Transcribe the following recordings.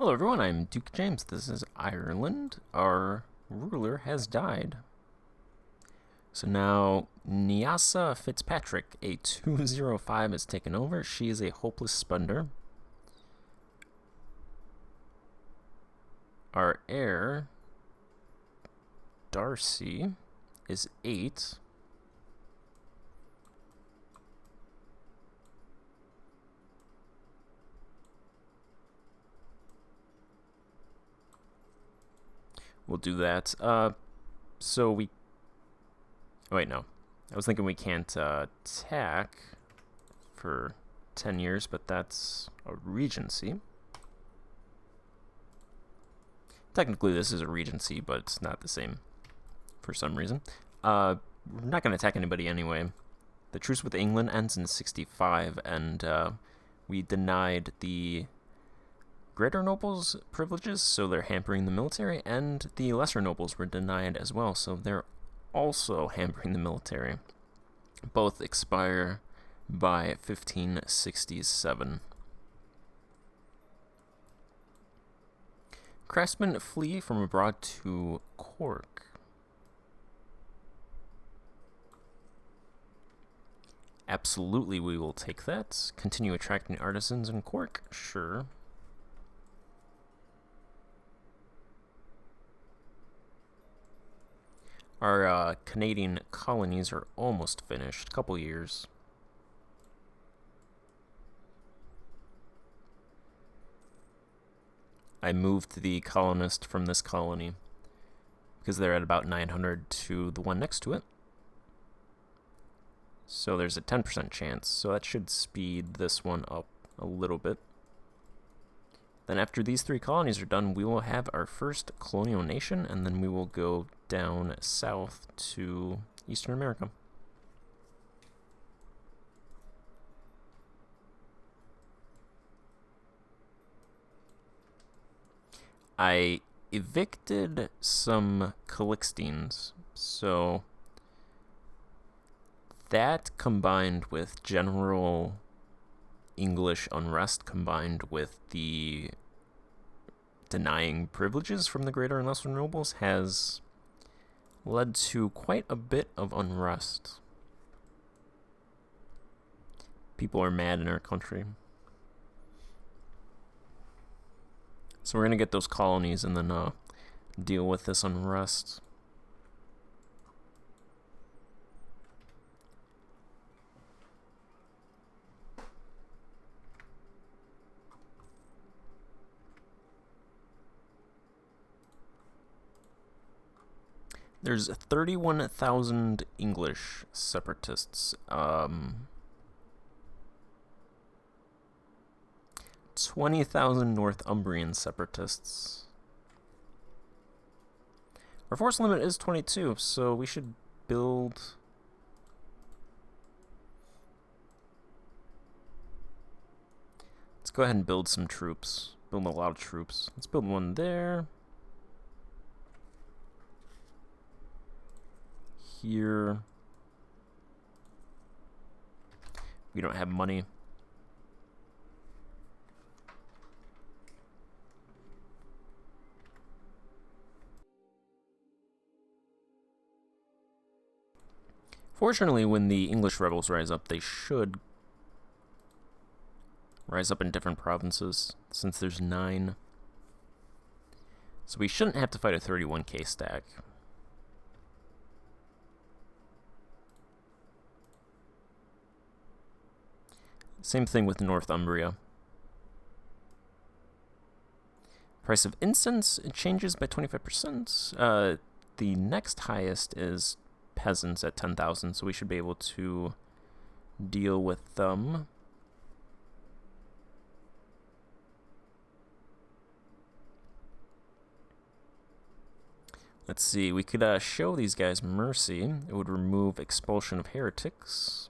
Hello everyone, I'm Duke James. This is Ireland. Our ruler has died. So now Nyasa Fitzpatrick, a 205, has taken over. She is a hopeless spender. Our heir, Darcy, is 8. We'll do that. So we... Oh, wait, no. I was thinking we can't attack for 10 years, but that's a regency. Technically, this is a regency, but it's not the same for some reason. We're not going to attack anybody anyway. The truce with England ends in 65, and we denied the greater nobles privileges, so they're hampering the military, and the lesser nobles were denied as well, so they're also hampering the military. Both expire by 1567. Craftsmen flee from abroad to Cork. Absolutely, we will take that. Continue attracting artisans in Cork? Sure. Our Canadian colonies are almost finished. A couple years. I moved the colonist from this colony because they're at about 900 to the one next to it. So there's a 10% chance. So that should speed this one up a little bit. Then after these 3 colonies are done, we will have our first colonial nation, and then we will go down south to Eastern America. I evicted some Calixtines, so that combined with general English unrest combined with the denying privileges from the greater and lesser nobles has led to quite a bit of unrest. People are mad in our country. So we're going to get those colonies and then deal with this unrest. There's 31,000 English separatists. 20,000 Northumbrian separatists. Our force limit is 22, so we should build... Let's go ahead and build some troops. Build a lot of troops. Let's build one there. Here. We don't have money. Fortunately, when the English rebels rise up, they should rise up in different provinces, since there's 9. So we shouldn't have to fight a 31k stack. Same thing with Northumbria. Price of incense, it changes by 25%. The next highest is peasants at 10,000, so we should be able to deal with them. Let's see, we could show these guys mercy. It would remove expulsion of heretics.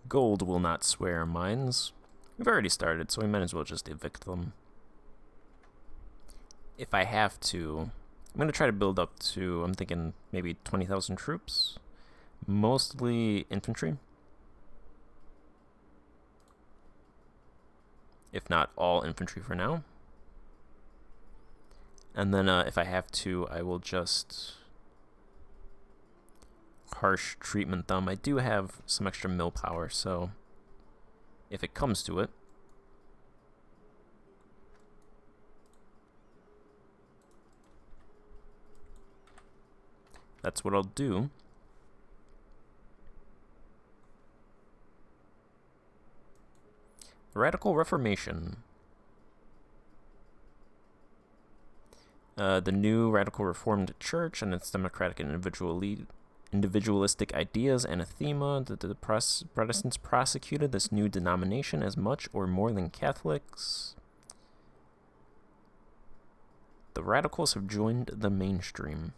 Gold will not swear mines. We've already started, so we might as well just evict them. If I have to, I'm going to try to build up to, I'm thinking maybe 20,000 troops. mostly infantry, if not all infantry for now. And then if I have to, I will just harsh treatment them. I do have some extra mill power, so if it comes to it. That's what I'll do. Radical Reformation. The new Radical Reformed Church and its democratic and individualistic ideas anathema. The Protestants prosecuted this new denomination as much or more than Catholics. The radicals have joined the mainstream.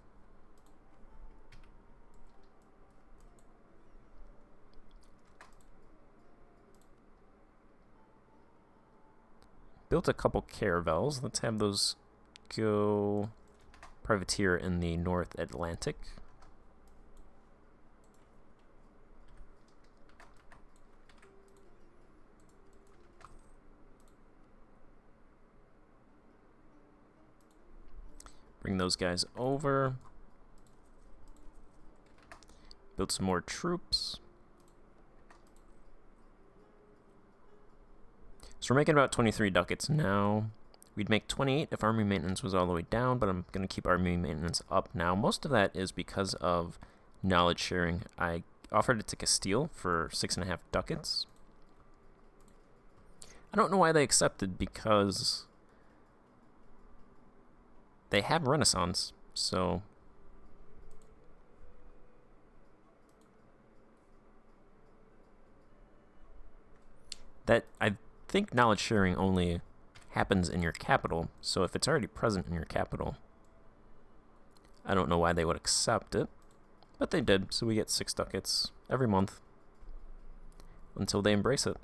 Built a couple caravels. Let's have those go privateer in the North Atlantic. Bring those guys over. Build some more troops. So we're making about 23 ducats now. We'd make 28 if army maintenance was all the way down, but I'm going to keep army maintenance up now. Most of that is because of knowledge sharing. I offered it to Castile for 6.5 ducats. I don't know why they accepted, because they have Renaissance, so that I think knowledge sharing only happens in your capital, so if it's already present in your capital, I don't know why they would accept it, but they did, so we get 6 ducats every month until they embrace it,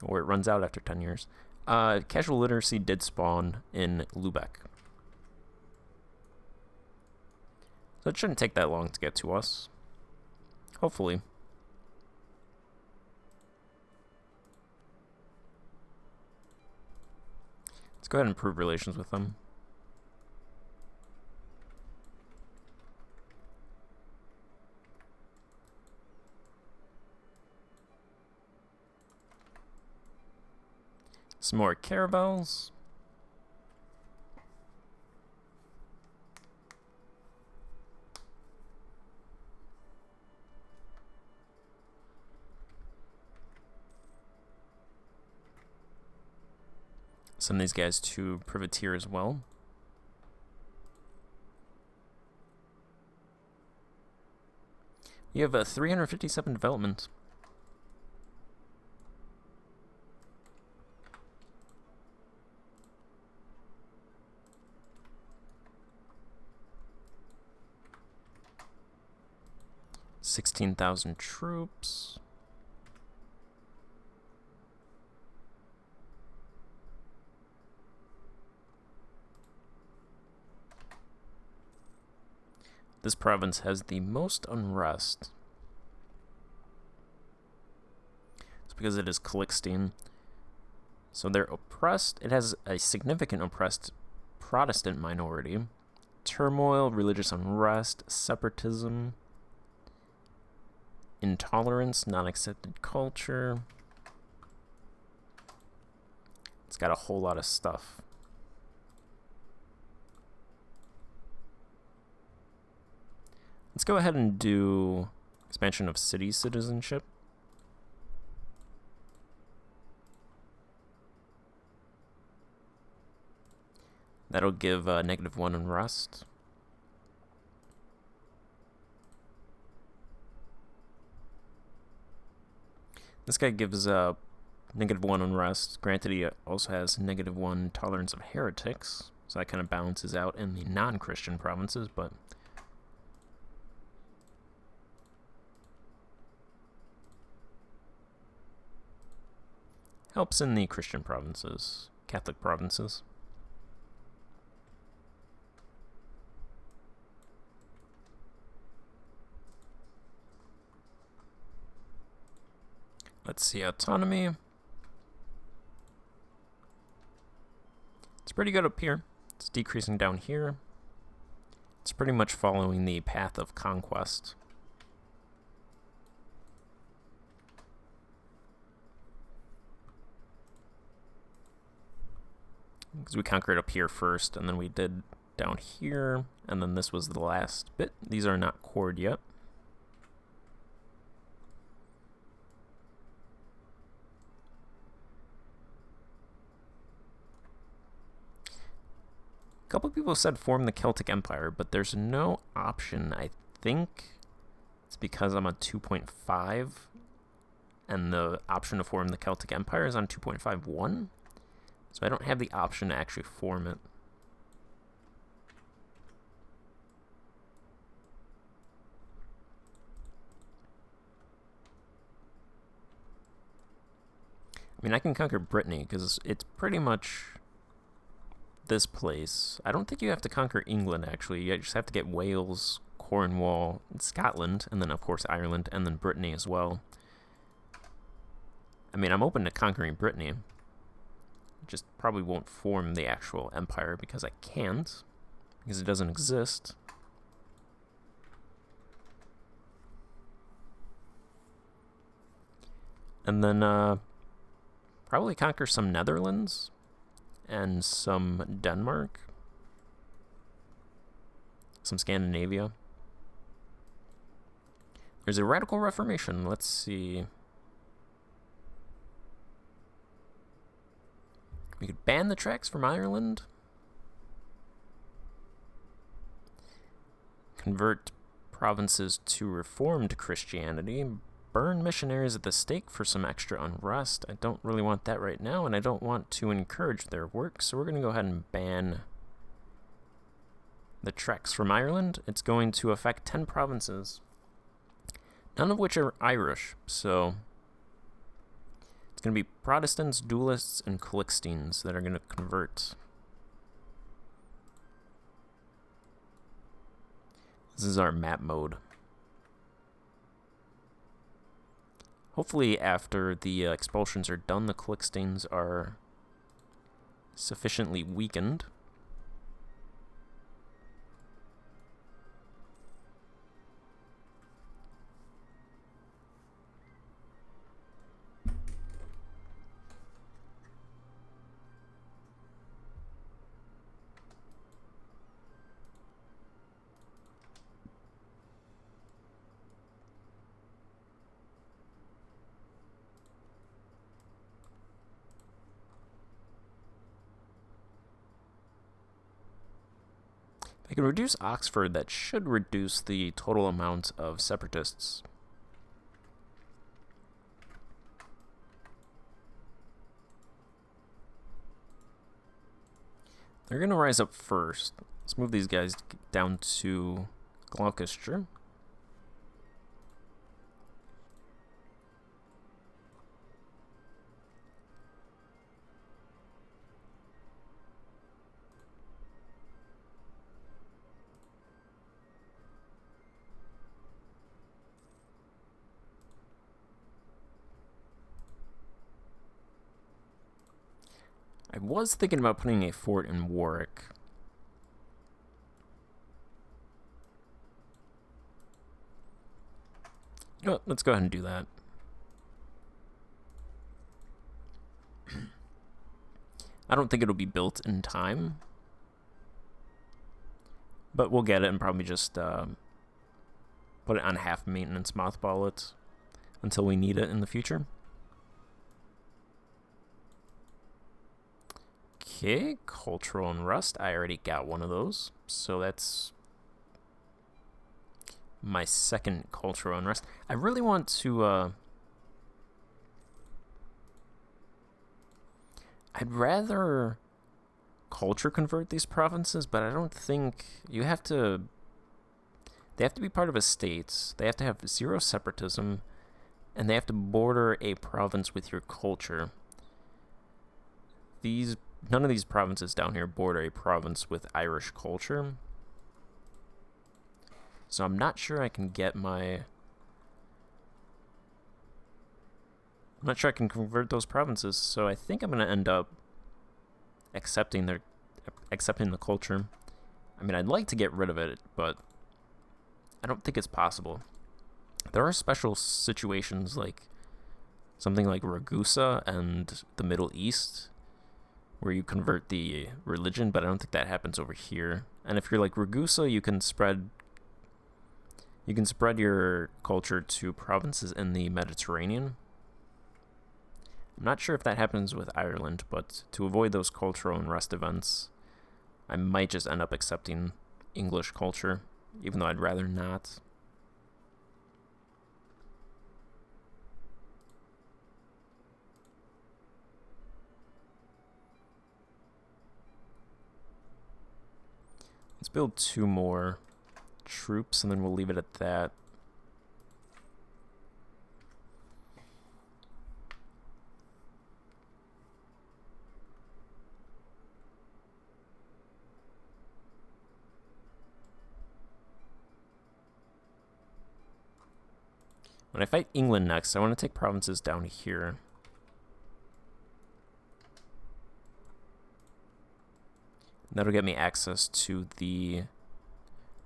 or it runs out after 10 years. Casual literacy did spawn in Lubeck, so it shouldn't take that long to get to us, hopefully. Let's go ahead and improve relations with them. Some more caravels. Send these guys to privateer as well. You have a 357 development. $16,000 troops. This province has the most unrest. It's because it is Calixtine. So they're oppressed. It has a significant oppressed Protestant minority. Turmoil, religious unrest, separatism, intolerance, non-accepted culture. It's got a whole lot of stuff. Let's go ahead and do expansion of city citizenship. That'll give -1 unrest. This guy gives -1 unrest. Granted, he also has -1 tolerance of heretics, so that kind of balances out in the non-Christian provinces, but helps in the Christian provinces, Catholic provinces. Let's see, autonomy. It's pretty good up here. It's decreasing down here. It's pretty much following the path of conquest. Because we conquered up here first, and then we did down here, and then this was the last bit. These are not cored yet. A couple people said form the Celtic Empire, but there's no option. I think it's because I'm on 2.5, and the option to form the Celtic Empire is on 2.51. So I don't have the option to actually form it. I mean, I can conquer Brittany, because it's pretty much this place. I don't think you have to conquer England, actually. You just have to get Wales, Cornwall, Scotland, and then, of course, Ireland, and then Brittany as well. I mean, I'm open to conquering Brittany. Just probably won't form the actual empire because I can't, because it doesn't exist. And then probably conquer some Netherlands and some Denmark, some Scandinavia. There's a radical reformation. Let's see. We could ban the tracts from Ireland. Convert provinces to Reformed Christianity. Burn missionaries at the stake for some extra unrest. I don't really want that right now, and I don't want to encourage their work, so we're going to go ahead and ban the tracts from Ireland. It's going to affect 10 provinces, none of which are Irish, so it's going to be Protestants, dualists, and Calixtines that are going to convert. This is our map mode. Hopefully after the expulsions are done, the Calixtines are sufficiently weakened. I can reduce Oxford. That should reduce the total amount of separatists. They're going to rise up first. Let's move these guys down to Gloucestershire. I was thinking about putting a fort in Warwick. Oh, let's go ahead and do that. I don't think it'll be built in time, but we'll get it and probably just put it on half maintenance, mothball it until we need it in the future. Okay, cultural unrest. I already got one of those, so that's my second cultural unrest. I really want to I'd rather culture convert these provinces, but I don't think you have to. They have to be part of a state. They have to have zero separatism, and they have to border a province with your culture. None of these provinces down here border a province with Irish culture. So I'm not sure I can get my I'm not sure I can convert those provinces, so I think I'm going to end up accepting the culture. I mean, I'd like to get rid of it, but I don't think it's possible. There are special situations like something like Ragusa and the Middle East where you convert the religion, but I don't think that happens over here. And if you're like Ragusa, you can spread your culture to provinces in the Mediterranean. I'm not sure if that happens with Ireland, but to avoid those cultural unrest events, I might just end up accepting English culture, even though I'd rather not. Let's build 2 more troops, and then we'll leave it at that. When I fight England next, I want to take provinces down here. That'll get me access to the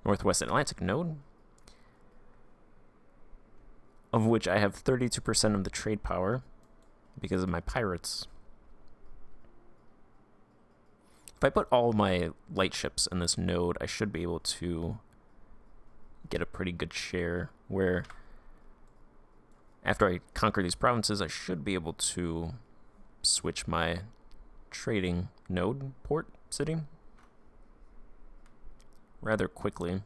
Northwest Atlantic node, of which I have 32% of the trade power because of my pirates. If I put all my light ships in this node, I should be able to get a pretty good share, where after I conquer these provinces, I should be able to switch my trading node port city rather quickly.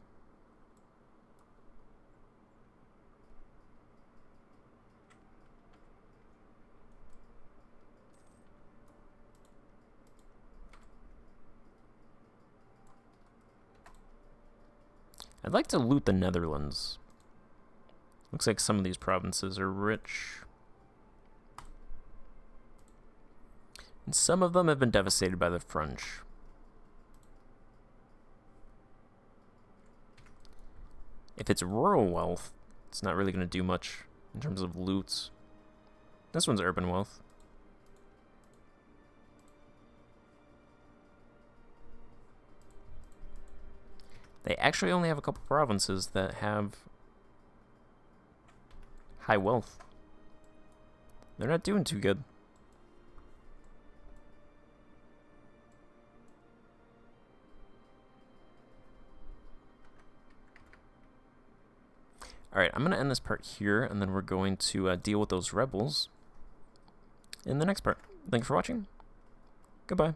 I'd like to loot the Netherlands. Looks like some of these provinces are rich. And some of them have been devastated by the French. If it's rural wealth, it's not really going to do much in terms of loot. This one's urban wealth. They actually only have a couple provinces that have high wealth. They're not doing too good. Alright, I'm going to end this part here, and then we're going to deal with those rebels in the next part. Thanks for watching. Goodbye.